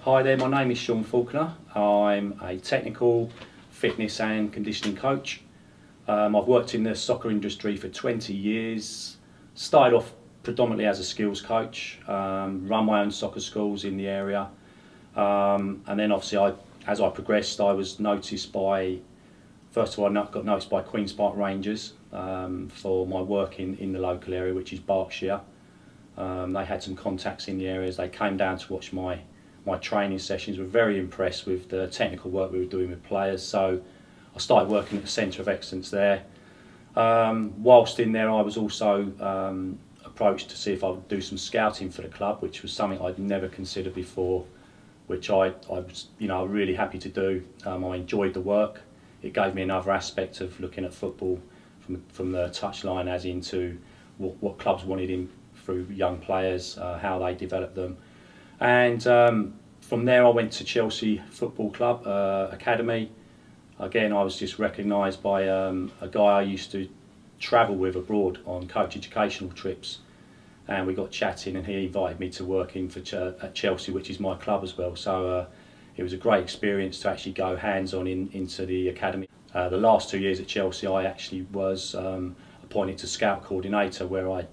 Hi there, my name is Faulkner. I'm a technical fitness and conditioning coach. I've worked in the soccer industry for 20 years. Started off predominantly as a skills coach, run my own soccer schools in the area. And then obviously as I progressed, I was noticed by, first of all, I got noticed by Queen's Park Rangers for my work in the local area, which is Berkshire. They had some contacts in the areas. They came down to watch my training sessions, were very impressed with the technical work we were doing with players. So I started working at the Centre of Excellence there. Whilst in there, I was also approached to see if I would do some scouting for the club, which was something I'd never considered before, which I was really happy to do. I enjoyed the work. It gave me another aspect of looking at football from the touchline, as into what clubs wanted in through young players, how they developed them. And from there I went to Chelsea Football Club Academy. Again, I was just recognised by a guy I used to travel with abroad on coach educational trips, and we got chatting and he invited me to work at Chelsea, which is my club as well. So it was a great experience to actually go hands-on into the academy. The last 2 years at Chelsea I actually was appointed to scout coordinator, where I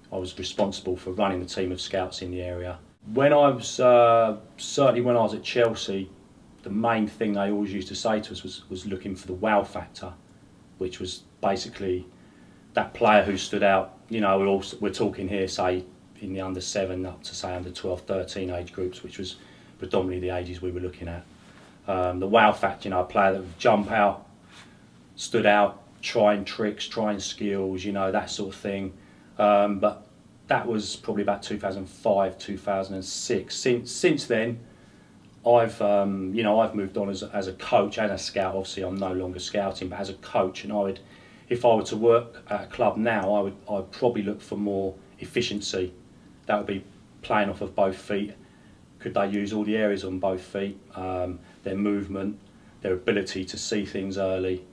was responsible for running the team of scouts in the area. When I was certainly when I was at Chelsea, the main thing they always used to say to us was looking for the wow factor, which was basically that player who stood out. We're talking here, say, in the under 7 up to say under 12, 13 age groups, which was predominantly the ages we were looking at. The wow factor, a player that would jump out, stood out, trying tricks, trying skills, that sort of thing. But that was probably about 2005, 2006. Since then, I've moved on as a coach and a scout. Obviously, I'm no longer scouting, but as a coach, and if I were to work at a club now, I'd probably look for more efficiency. That would be playing off of both feet. Could they use all the areas on both feet? Their movement, their ability to see things early.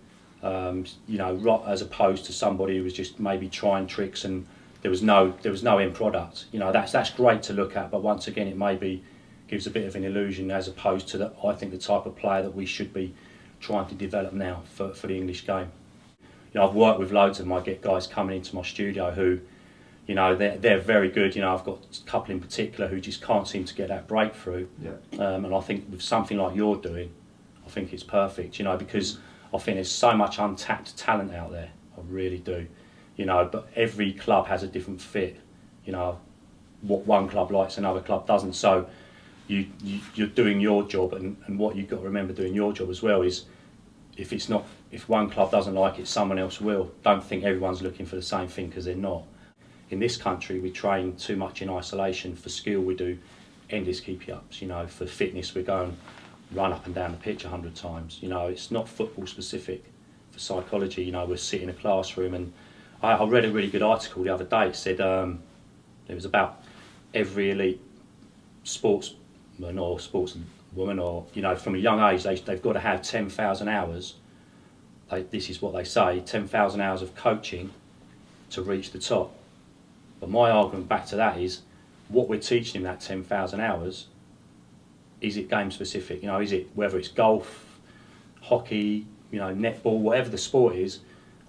As opposed to somebody who was just maybe trying tricks and there was no end product. That's great to look at, but once again, it maybe gives a bit of an illusion, as opposed to I think the type of player that we should be trying to develop now for the English game. I've worked with loads of them. I get guys coming into my studio who, they're very good. I've got a couple in particular who just can't seem to get that breakthrough. Yeah. And I think with something like you're doing, I think it's perfect. Because I think there's so much untapped talent out there. I really do. But every club has a different fit. What one club likes, another club doesn't. So you're doing your job, and what you've got to remember doing your job as well is if one club doesn't like it, someone else will. Don't think everyone's looking for the same thing, because they're not. In this country, we train too much in isolation. For skill, we do endless keepy-ups. For fitness, we go and run up and down the pitch 100 times. It's not football specific. For psychology, we sit in a classroom, and I read a really good article the other day. It said it was about every elite sportsman or sportswoman, or from a young age, they've got to have 10,000 hours. This is what they say: 10,000 hours of coaching to reach the top. But my argument back to that is, what we're teaching them that 10,000 hours, is it game specific? Is it, whether it's golf, hockey, netball, whatever the sport is.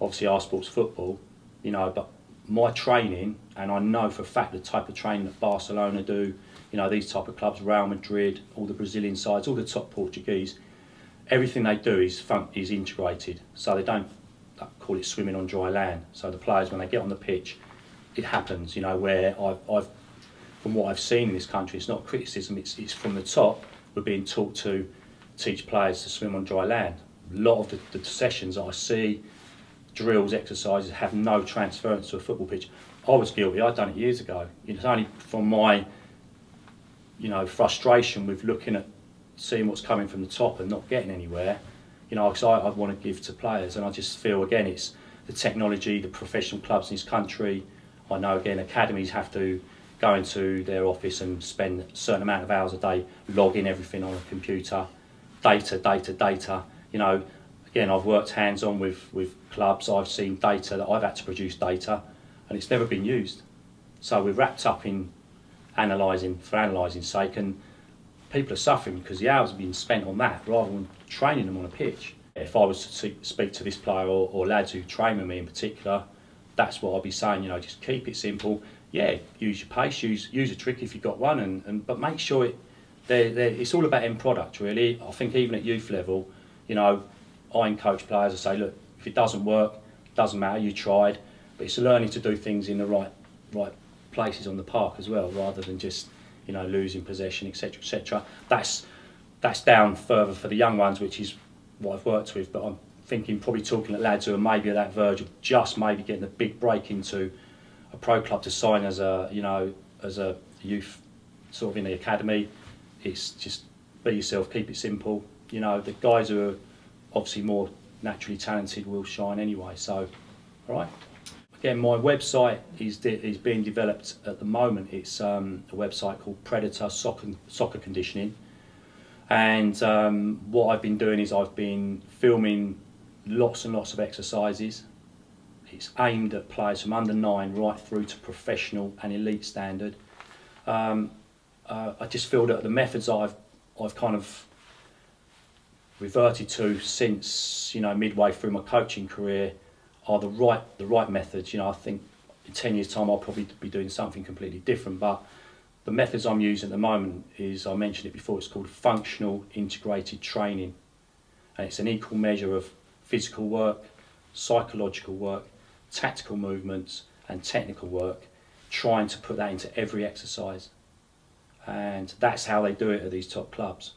Obviously our sport's football, but my training, and I know for a fact the type of training that Barcelona do, these type of clubs, Real Madrid, all the Brazilian sides, all the top Portuguese, everything they do is integrated. So they don't call it swimming on dry land. So the players, when they get on the pitch, it happens. Where I've from what I've seen in this country, it's not criticism. It's from the top. We're being taught to teach players to swim on dry land. A lot of the sessions that I see, drills, exercises, have no transference to a football pitch. I was guilty. I'd done it years ago. It's only from my frustration with looking at seeing what's coming from the top and not getting anywhere, because I want to give to players. And I just feel, again, it's the technology, the professional clubs in this country. I know, again, academies have to go into their office and spend a certain amount of hours a day logging everything on a computer, data. Again, I've worked hands-on with clubs. I've seen data that I've had to produce data, and it's never been used. So we're wrapped up in analysing for analysing's sake, and people are suffering because the hours are being spent on that rather than training them on a pitch. If I was to speak to this player or lads who train with me in particular, that's what I'd be saying. You know, just keep it simple. Yeah, use your pace, use a trick if you've got one, but make sure it's all about end product really. I think even at youth level, you know, I encourage players to say, look, if it doesn't work, doesn't matter, you tried, but it's learning to do things in the right places on the park as well, rather than just, you know, losing possession, etc., etc. That's down further for the young ones, which is what I've worked with. But I'm thinking probably talking to lads who are maybe at that verge of just maybe getting a big break into a pro club to sign as a, you know, as a youth sort of in the academy. It's just be yourself, keep it simple. You know, the guys who are obviously more naturally talented will shine anyway. So, all right. Again, my website is being developed at the moment. It's a website called Predator Soccer Conditioning, and what I've been doing is I've been filming lots and lots of exercises. It's aimed at players from under 9 right through to professional and elite standard. I just feel that the methods I've kind of reverted to since, you know, midway through my coaching career are the right methods. You know, I think in 10 years' time I'll probably be doing something completely different, but the methods I'm using at the moment is, I mentioned it before, it's called functional integrated training, and it's an equal measure of physical work, psychological work, tactical movements and technical work, trying to put that into every exercise. And that's how they do it at these top clubs.